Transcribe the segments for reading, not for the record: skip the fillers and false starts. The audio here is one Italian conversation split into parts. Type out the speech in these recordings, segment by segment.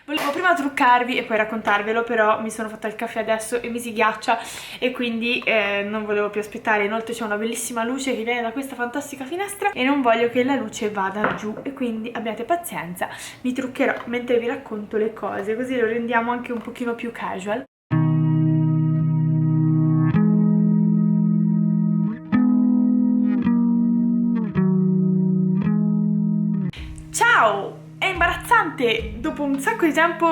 Volevo prima truccarvi e poi raccontarvelo, però mi sono fatta il caffè adesso e mi si ghiaccia e quindi non volevo più aspettare. Inoltre c'è una bellissima luce che viene da questa fantastica finestra e non voglio che la luce vada giù, e quindi abbiate pazienza, mi truccherò mentre vi racconto le cose, così lo rendiamo anche un pochino più casual. Ciao! È imbarazzante dopo un sacco di tempo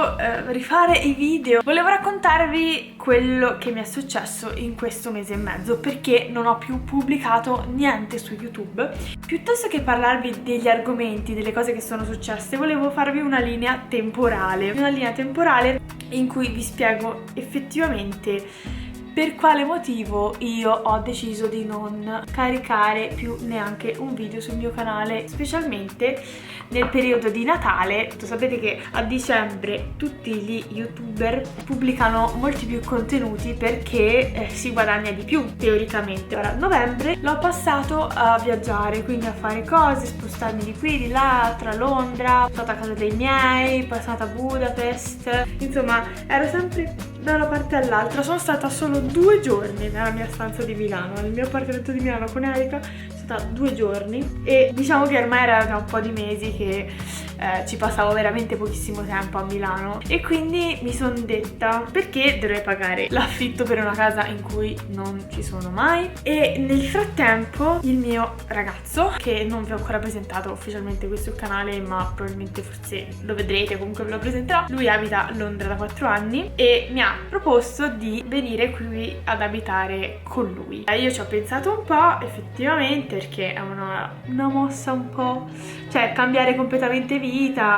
rifare i video. Volevo raccontarvi quello che mi è successo in questo mese e mezzo, perché non ho più pubblicato niente su YouTube. Piuttosto che parlarvi degli argomenti, delle cose che sono successe, volevo farvi una linea temporale in cui vi spiego effettivamente per quale motivo io ho deciso di non caricare più neanche un video sul mio canale, specialmente nel periodo di Natale. Sapete che a dicembre tutti gli youtuber pubblicano molti più contenuti perché si guadagna di più, teoricamente. Ora, novembre l'ho passato a viaggiare, quindi a fare cose, spostarmi di qui, di là, tra Londra, sono stata a casa dei miei, poi sono andata a Budapest, insomma ero sempre da una parte all'altra. Sono stata solo 2 giorni nella mia stanza di Milano, nel mio appartamento di Milano con Erika. Sono stata 2 giorni e diciamo che ormai era da un po' di mesi che ci passavo veramente pochissimo tempo a Milano, e quindi mi sono detta: perché dovrei pagare l'affitto per una casa in cui non ci sono mai? E nel frattempo il mio ragazzo, che non vi ho ancora presentato ufficialmente qui sul canale, ma probabilmente forse lo vedrete, comunque ve lo presenterò, lui abita a Londra da 4 anni e mi ha proposto di venire qui ad abitare con lui. Io ci ho pensato un po', effettivamente, perché è una mossa un po', cioè cambiare completamente vita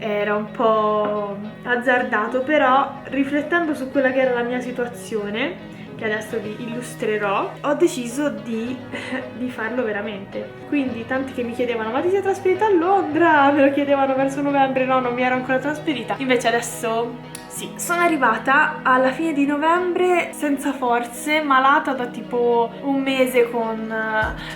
era un po' azzardato, però riflettendo su quella che era la mia situazione, che adesso vi illustrerò, ho deciso di farlo veramente. Quindi tanti che mi chiedevano: ma ti sei trasferita a Londra? Me lo chiedevano verso novembre. No, non mi ero ancora trasferita. Invece adesso sì, sono arrivata alla fine di novembre senza forze, malata da tipo un mese, con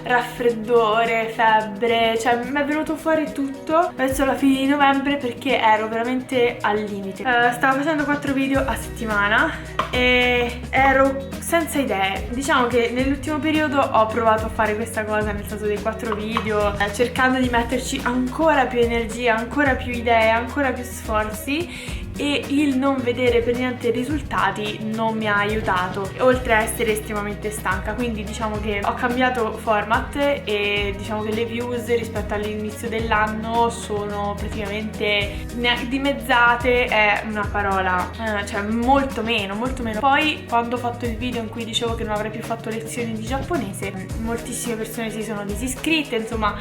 raffreddore, febbre, cioè mi è venuto fuori tutto verso la fine di novembre perché ero veramente al limite. Stavo facendo 4 video a settimana e ero senza idee. Diciamo che nell'ultimo periodo ho provato a fare questa cosa, nel senso dei 4 video, cercando di metterci ancora più energia, ancora più idee, ancora più sforzi, e il non vedere per niente i risultati non mi ha aiutato, oltre a essere estremamente stanca. Quindi diciamo che ho cambiato format e diciamo che le views rispetto all'inizio dell'anno sono praticamente dimezzate, è una parola, cioè molto meno. Poi quando ho fatto il video in cui dicevo che non avrei più fatto lezioni di giapponese, moltissime persone si sono disiscritte, insomma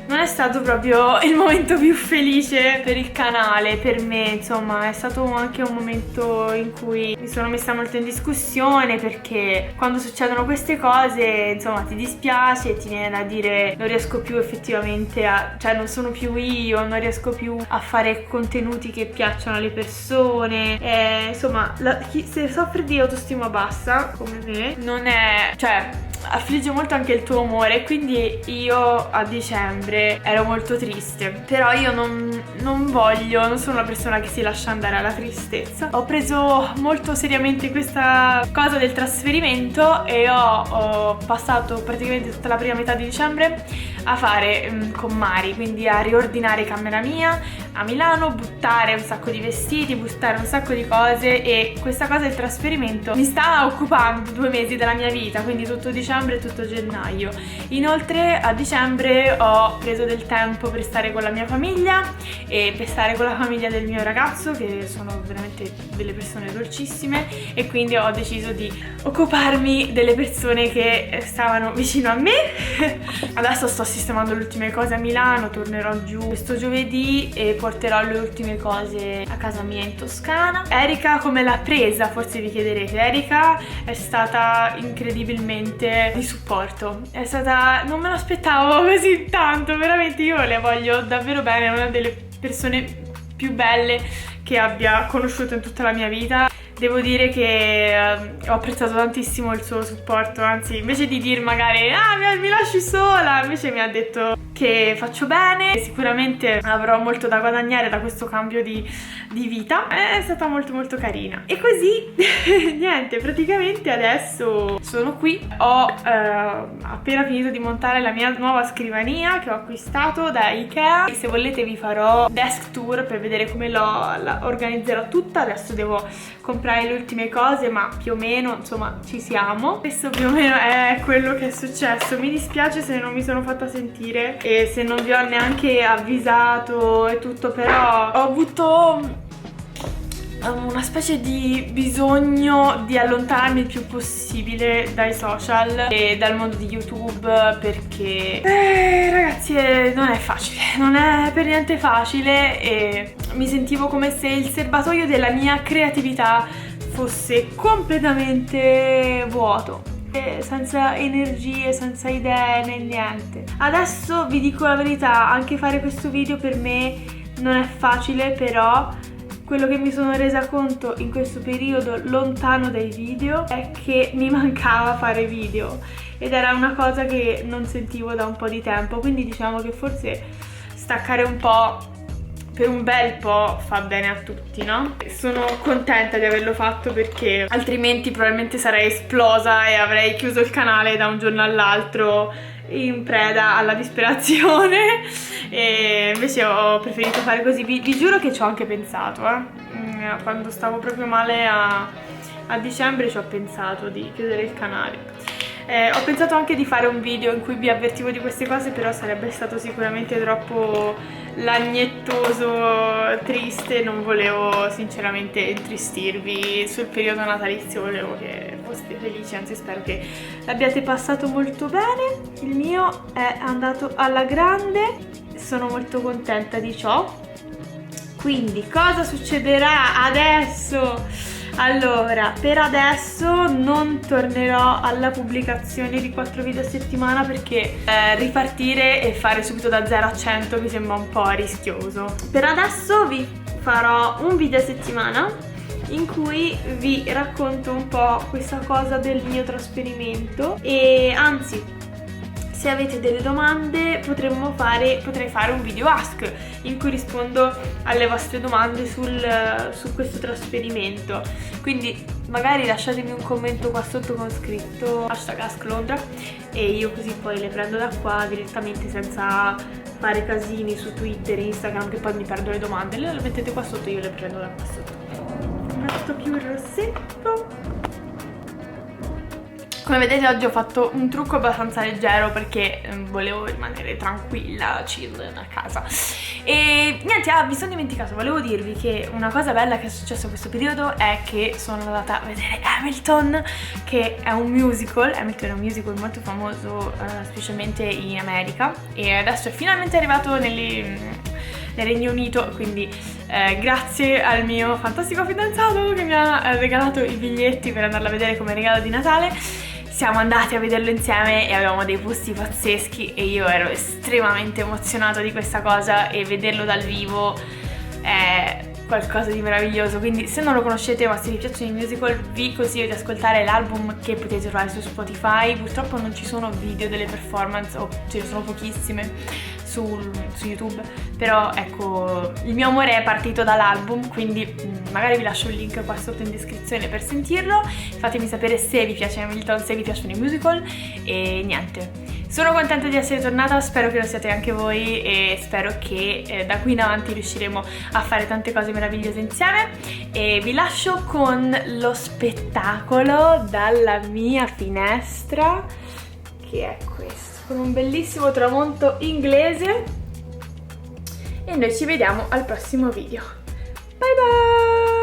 non è stato proprio il momento più felice per il canale, per me. Insomma, è stato anche un momento in cui mi sono messa molto in discussione, perché quando succedono queste cose, insomma, ti dispiace e ti viene da dire: non riesco più effettivamente cioè non sono più io, non riesco più a fare contenuti che piacciono alle persone. Insomma, se soffri di autostima bassa come me, non è, cioè affligge molto anche il tuo umore, quindi io a dicembre ero molto triste. Però io non sono una persona che si lascia andare alla tristezza. Ho preso molto seriamente questa cosa del trasferimento e ho passato praticamente tutta la prima metà di dicembre a fare con Mari, quindi a riordinare camera mia a Milano, buttare un sacco di vestiti, buttare un sacco di cose, e questa cosa del trasferimento mi sta occupando 2 mesi della mia vita, quindi tutto dicembre e tutto gennaio. Inoltre a dicembre ho preso del tempo per stare con la mia famiglia e per stare con la famiglia del mio ragazzo, che sono veramente delle persone dolcissime, e quindi ho deciso di occuparmi delle persone che stavano vicino a me. Adesso sto sistemando le ultime cose a Milano, tornerò giù questo giovedì e porterò le ultime cose a casa mia in Toscana. Erika come l'ha presa? Forse vi chiederete. Erika è stata incredibilmente di supporto, è stata, non me lo aspettavo così tanto, veramente. Io le voglio davvero bene, è una delle persone più belle che abbia conosciuto in tutta la mia vita. devo dire che ho apprezzato tantissimo il suo supporto, anzi invece di dir magari mi lasci sola, invece mi ha detto che faccio bene, sicuramente avrò molto da guadagnare da questo cambio di vita. È stata molto molto carina. E così niente, praticamente adesso sono qui, ho appena finito di montare la mia nuova scrivania che ho acquistato da Ikea. Se volete vi farò desk tour per vedere come la organizzerò tutta. Adesso devo comprare le ultime cose, ma più o meno insomma ci siamo. Questo più o meno è quello che è successo. Mi dispiace se non mi sono fatta sentire e se non vi ho neanche avvisato e tutto, però ho avuto una specie di bisogno di allontanarmi il più possibile dai social e dal mondo di YouTube, perché ragazzi non è facile, non è per niente facile, e mi sentivo come se il serbatoio della mia creatività fosse completamente vuoto, senza energie, senza idee né niente. Adesso vi dico la verità, anche fare questo video per me non è facile, però quello che mi sono resa conto in questo periodo lontano dai video è che mi mancava fare video, ed era una cosa che non sentivo da un po' di tempo, quindi diciamo che forse staccare un po' per un bel po' fa bene a tutti, no? Sono contenta di averlo fatto, perché altrimenti probabilmente sarei esplosa e avrei chiuso il canale da un giorno all'altro in preda alla disperazione, e invece ho preferito fare così. Vi giuro che ci ho anche pensato, quando stavo proprio male a dicembre ci ho pensato di chiudere il canale. Ho pensato anche di fare un video in cui vi avvertivo di queste cose, però sarebbe stato sicuramente troppo lagnettoso, triste, non volevo sinceramente intristirvi sul periodo natalizio, volevo che foste felici, anzi spero che l'abbiate passato molto bene. Il mio è andato alla grande, sono molto contenta di ciò. Quindi cosa succederà adesso? Allora, per adesso non tornerò alla pubblicazione di 4 video a settimana, perché ripartire e fare subito da 0 a 100 mi sembra un po' rischioso. Per adesso vi farò un video a settimana in cui vi racconto un po' questa cosa del mio trasferimento, e anzi, se avete delle domande potrei fare un video ask in cui rispondo alle vostre domande su questo trasferimento. Quindi magari lasciatemi un commento qua sotto con scritto #AskLondra, e io così poi le prendo da qua direttamente, senza fare casini su Twitter e Instagram che poi mi perdo le domande. Le mettete qua sotto, io le prendo da qua sotto. Metto più il rossetto. Come vedete oggi ho fatto un trucco abbastanza leggero, perché volevo rimanere tranquilla, chill a casa. E niente, mi sono dimenticato, volevo dirvi che una cosa bella che è successa in questo periodo è che sono andata a vedere Hamilton, che è un musical. Hamilton è un musical molto famoso, specialmente in America, e adesso è finalmente arrivato nel Regno Unito, quindi grazie al mio fantastico fidanzato che mi ha regalato i biglietti per andarla a vedere come regalo di Natale. Siamo andati a vederlo insieme e avevamo dei posti pazzeschi, e io ero estremamente emozionata di questa cosa, e vederlo dal vivo è qualcosa di meraviglioso. Quindi se non lo conoscete, ma se vi piacciono i musical, vi consiglio di ascoltare l'album che potete trovare su Spotify. Purtroppo non ci sono video delle performance, o ce ne sono pochissime su YouTube, però ecco, il mio amore è partito dall'album, quindi magari vi lascio il link qua sotto in descrizione per sentirlo. Fatemi sapere se vi piace Hamilton, se vi piacciono i musical, e niente, sono contenta di essere tornata, spero che lo siate anche voi, e spero che da qui in avanti riusciremo a fare tante cose meravigliose insieme. E vi lascio con lo spettacolo dalla mia finestra, che è questo, con un bellissimo tramonto inglese, e noi ci vediamo al prossimo video. Bye bye!